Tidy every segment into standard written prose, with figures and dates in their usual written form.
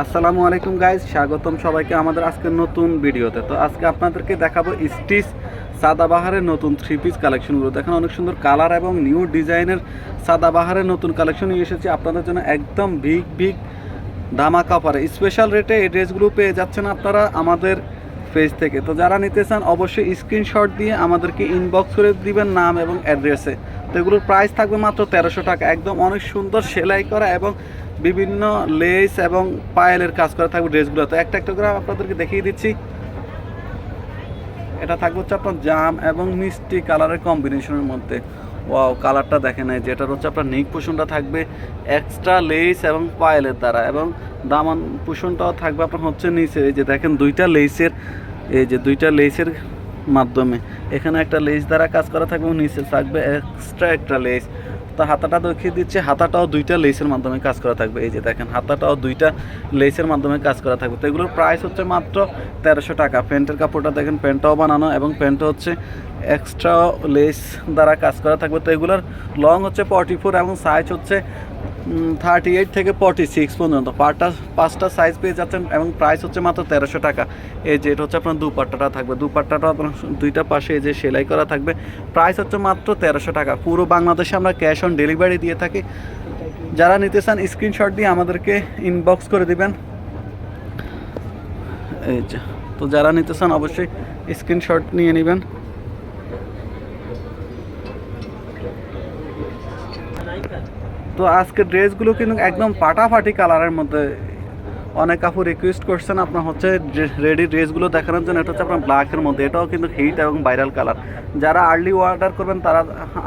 আসসালামু আলাইকুম গাইজ, স্বাগতম সবাইকে আমাদের আজকের নতুন ভিডিওতে। তো আজকে আপনাদেরকে দেখাবো স্টিচ সাদাবাহারের নতুন থ্রি পিস কালেকশনগুলো। দেখেন অনেক সুন্দর কালার এবং নিউ ডিজাইনের সাদাবাহারের নতুন কালেকশন নিয়ে এসেছি আপনাদের জন্য একদম বিগ ধামাকা অফারে। স্পেশাল রেটে এই ড্রেসগুলো পেয়ে যাচ্ছেন আপনারা আমাদের পেজ থেকে। তো যারা নিতে চান অবশ্যই স্ক্রিনশট দিয়ে আমাদেরকে ইনবক্স করে দিবেন নাম এবং অ্যাড্রেসে। তো এগুলোর প্রাইস থাকবে মাত্র 1300 টাকা। একদম অনেক সুন্দর সেলাই করা এবং বিভিন্ন লেস এবং পায়েলের কাজ করা থাকবে ড্রেসগুলো। তো একটা একটা করে আপনাদেরকে দেখিয়ে দিচ্ছি। এটা থাকবে হচ্ছে আপনার জাম এবং মিষ্টি কালারের কম্বিনেশনের মধ্যে। ওয়াও, কালারটা দেখেন, এই যেটা হচ্ছে আপনার নেক পোষণটা থাকবে এক্সট্রা লেস এবং পায়েলের দ্বারা, এবং দামান পোষণটাও থাকবে আপনার হচ্ছে নিচে। এই যে দেখেন দুইটা লেসের মাধ্যমে এখানে একটা লেস দ্বারা কাজ করা থাকবে এবং নিচে থাকবে এক্সট্রা একটা লেস। তো হাতাটা দেখিয়ে দিচ্ছে, হাতাটাও দুইটা লেসের মাধ্যমে কাজ করা থাকবে। এই যে দেখেন হাতাটাও দুইটা লেসের মাধ্যমে কাজ করা থাকবে। তো এগুলোর প্রাইস হচ্ছে মাত্র 1300 টাকা। প্যান্টের কাপড়টা দেখেন, প্যান্টটাও বানানো এবং প্যান্টটা হচ্ছে এক্সট্রা লেস দ্বারা কাজ করা থাকবে। তো এগুলোর লং হচ্ছে 44 এবং সাইজ হচ্ছে 38 থেকে 46 পর্যন্ত। পাঁচটা সাইজ পেয়ে যাচ্ছেন এবং প্রাইস হচ্ছে মাত্র 1300 টাকা। এই যে এটা হচ্ছে আপনার দুপাট্টাটা থাকবে, দুপাট্টাটা আপনার দুইটা পাশে এই যে সেলাই করা থাকবে। প্রাইস হচ্ছে মাত্র 1300 টাকা। পুরো বাংলাদেশে আমরা ক্যাশ অন ডেলিভারি দিয়ে থাকি। যারা নিতে চান স্ক্রিনশট দিয়ে আমাদেরকে ইনবক্স করে দিবেন। এই যে, তো যারা নিতে চান অবশ্যই স্ক্রিনশট নিয়ে নেবেন। তো আজকে ড্রেসগুলো কিন্তু একদম ফাটাফাটি কালারের মধ্যে। অনেক কাপড় রিকোয়েস্ট করছেন আপনার হচ্ছে রেডি ড্রেসগুলো দেখানোর জন্য। এটা হচ্ছে আপনার ব্ল্যাকের মধ্যে, এটাও কিন্তু হিট এবং ভাইরাল কালার। যারা আর্লি অর্ডার করবেন তারা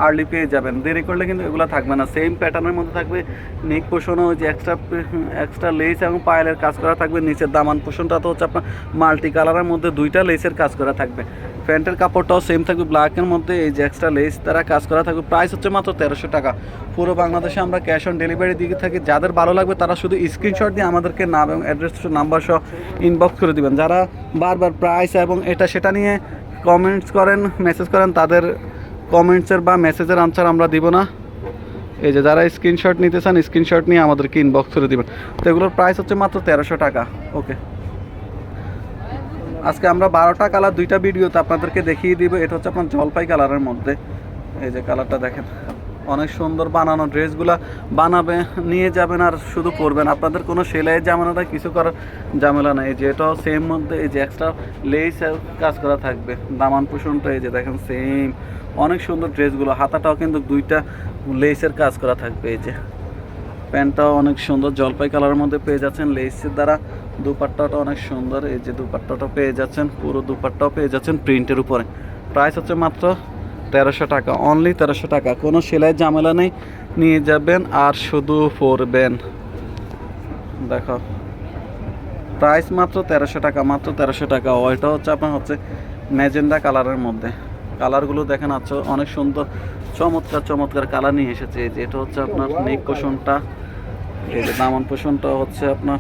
আর্লি পেয়ে যাবেন, দেরি করলে কিন্তু এগুলো থাকবে না। সেম প্যাটার্নের মধ্যে থাকবে নেক পোষণও যে এক্সট্রা লেস এবং পায়েলের কাজ করা থাকবে। নিচের দামান পোষণটা তো হচ্ছে আপনার মাল্টি কালারের মধ্যে দুইটা লেসের কাজ করা থাকবে। প্যান্টের কাপড়টাও সেম থাকবে ব্ল্যাকের মধ্যে, এই যে এক্সট্রা লেস দ্বারা কাজ করা থাকবে। প্রাইস হচ্ছে মাত্র 1300 টাকা। পুরো বাংলাদেশে আমরা ক্যাশ অন ডেলিভারি দিয়ে থাকি। যাদের ভালো লাগবে তারা শুধু স্ক্রিনশট দিয়ে আমাদেরকে নাম এবং অ্যাড্রেস নাম্বার সহ ইনবক্স করে দিবেন। যারা বারবার প্রাইস এবং এটা সেটা নিয়ে কমেন্টস করেন, মেসেজ করেন, তাদের কমেন্টসের বা মেসেজের আনসার আমরা দিব না। এই যে যারা স্ক্রিনশট নিতে চান স্ক্রিনশট নিয়ে আমাদেরকে ইনবক্স করে দিবেন। তো এগুলোর প্রাইস হচ্ছে মাত্র 1300 টাকা। ওকে, আজকে আমরা 12টা কালার দুইটা ভিডিওতে আপনাদেরকে দেখিয়ে দিব। এটা হচ্ছে আপনার জলপাই কালারের মধ্যে। এই যে কালারটা দেখেন, অনেক সুন্দর বানানো। ড্রেসগুলো বানাবে নিয়ে যাবেন আর শুধু পরবেন, আপনাদের কোনো সেলাই ঝামেলাটা কিছু করার ঝামেলা নেই। যে এটাও সেম মধ্যে এই যে এক্সট্রা লেস কাজ করা থাকবে। দামান পোষণটা এই যে দেখেন সেম, অনেক সুন্দর ড্রেসগুলো। হাতাটাও কিন্তু দুইটা লেসের কাজ করা থাকবে। এই যে প্যান্টটাও অনেক সুন্দর জলপাই কালারের মধ্যে পেয়ে যাচ্ছেন লেসের দ্বারা। দুপাট্টাটা অনেক সুন্দর, এই যে দুপাট্টাটা পেয়ে যাচ্ছেন, পুরো দুপাট্টাও পেয়ে যাচ্ছেন প্রিন্টের উপরে। প্রাইস হচ্ছে মাত্র 1300 টাকা, অনলি 1300 টাকা। কোনো সেলাই ঝামেলা নেই, নিয়ে যাবেন আর শুধু পরবেন। দেখো প্রাইস মাত্র 1300 টাকা, মাত্র 1300 টাকা। ওইটা হচ্ছে আপনার হচ্ছে ম্যাজেন্ডা কালারের মধ্যে। কালারগুলো দেখেন আছে অনেক সুন্দর, চমৎকার চমৎকার কালার নিয়ে এসেছে। এই যে এটা হচ্ছে আপনার নেক পোষণটা, এই যে দামান পোষণটা হচ্ছে আপনার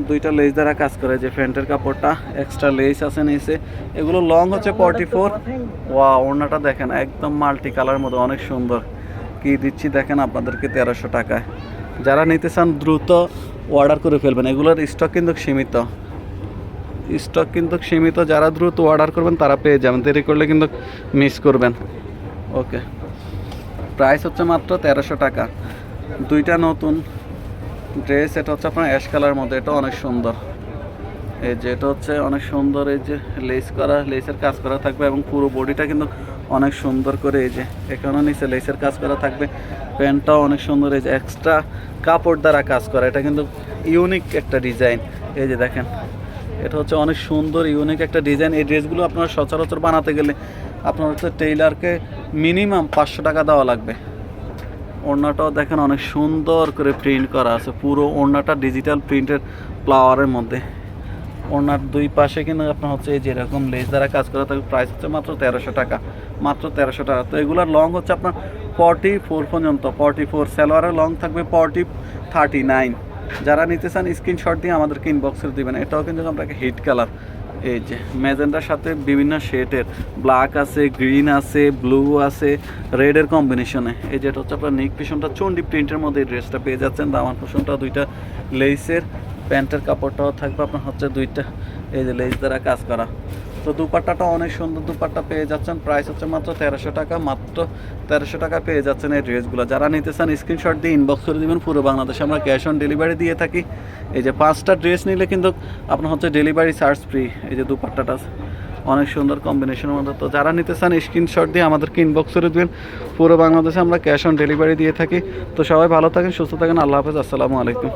দুইটা লেস দ্বারা কাজ করে। যে প্যান্টের কাপড়টা এক্সট্রা লেস আছে নিচে। এগুলো লং হচ্ছে 44। ওয়া, ওড়নাটা দেখেন একদম মাল্টি কালার মধ্যে, অনেক সুন্দর। কি দিচ্ছি দেখেন আপনাদেরকে 1300 টাকায়। যারা নিতে চান দ্রুত অর্ডার করে ফেলবেন। এগুলোর স্টক কিন্তু সীমিত। যারা দ্রুত অর্ডার করবেন তারা পেয়ে যাবেন, দেরি করলে কিন্তু মিস করবেন। ওকে, প্রাইস হচ্ছে মাত্র 1300 টাকা। দুইটা নতুন ড্রেস, এটা হচ্ছে আপনার অ্যাশ কালার মধ্যে, এটা অনেক সুন্দর। এই যে এটা হচ্ছে অনেক সুন্দর, এই যে লেসের কাজ করা থাকবে এবং পুরো বডিটা কিন্তু অনেক সুন্দর করে এই যে এখানেও নিচে লেসের কাজ করা থাকবে। প্যান্টটাও অনেক সুন্দর, এই যে এক্সট্রা কাপড় দ্বারা কাজ করা। এটা কিন্তু ইউনিক একটা ডিজাইন। এই যে দেখেন, এটা হচ্ছে অনেক সুন্দর ইউনিক একটা ডিজাইন। এই ড্রেসগুলো আপনার সচরাচর বানাতে গেলে আপনার হচ্ছে টেইলারকে মিনিমাম 500 টাকা দেওয়া লাগবে। ওড়নাটাও দেখেন অনেক সুন্দর করে প্রিন্ট করা আছে, পুরো ওড়নাটা ডিজিটাল প্রিন্টের ফ্লাওয়ারের মধ্যে। ওড়নার দুই পাশে কিন্তু আপনার হচ্ছে এই যে এরকম লেস দ্বারা কাজ করা থাকবে। প্রাইস হচ্ছে মাত্র 1300 টাকা, মাত্র 1300 টাকা। তো এগুলোর লং হচ্ছে আপনার 44 পর্যন্ত। 44 সালোয়ারের লং থাকবে 39। যারা নিতে চান স্ক্রিনশট দিয়ে আমাদেরকে ইনবক্সে দিবেন। এটাও কিন্তু আপনাকে হিট কালার, এই যে ম্যাজেন্টার সাথে বিভিন্ন শেডের ব্ল্যাক আছে, গ্রিন আছে, ব্লু আছে, রেডের কম্বিনেশনে। এই যেটা হচ্ছে আপনার নেক পিছনটা চন্ডি প্রিন্টের মধ্যে এই ড্রেসটা পেয়ে যাচ্ছেন। দামান পোষণটা দুইটা লেসের, প্যান্টের কাপড়টাও থাকবে আপনার হচ্ছে দুইটা এই যে লেস দ্বারা কাজ করা। তো দুপাট্টাটা অনেক সুন্দর দুপাট্টা পেয়ে যাচ্ছেন। প্রাইস হচ্ছে মাত্র 1300 টাকা, মাত্র 1300 টাকা পেয়ে যাচ্ছেন এই ড্রেসগুলো। যারা নিতে চান স্ক্রিনশট দিয়ে ইনবক্স করে দেবেন। পুরো বাংলাদেশে আমরা ক্যাশ অন ডেলিভারি দিয়ে থাকি। এই যে 5টা ড্রেস নিলে কিন্তু আপনার হচ্ছে ডেলিভারি চার্জ ফ্রি। এই যে দুপাট্টাটা অনেক সুন্দর কম্বিনেশনের মধ্যে। তো যারা নিতে চান স্ক্রিনশট দিয়ে আমাদেরকে ইনবক্স করে দেবেন। পুরো বাংলাদেশে আমরা ক্যাশ অন ডেলিভারি দিয়ে থাকি। তো সবাই ভালো থাকেন, সুস্থ থাকেন। আল্লাহ হাফেজ, আসসালামু আলাইকুম।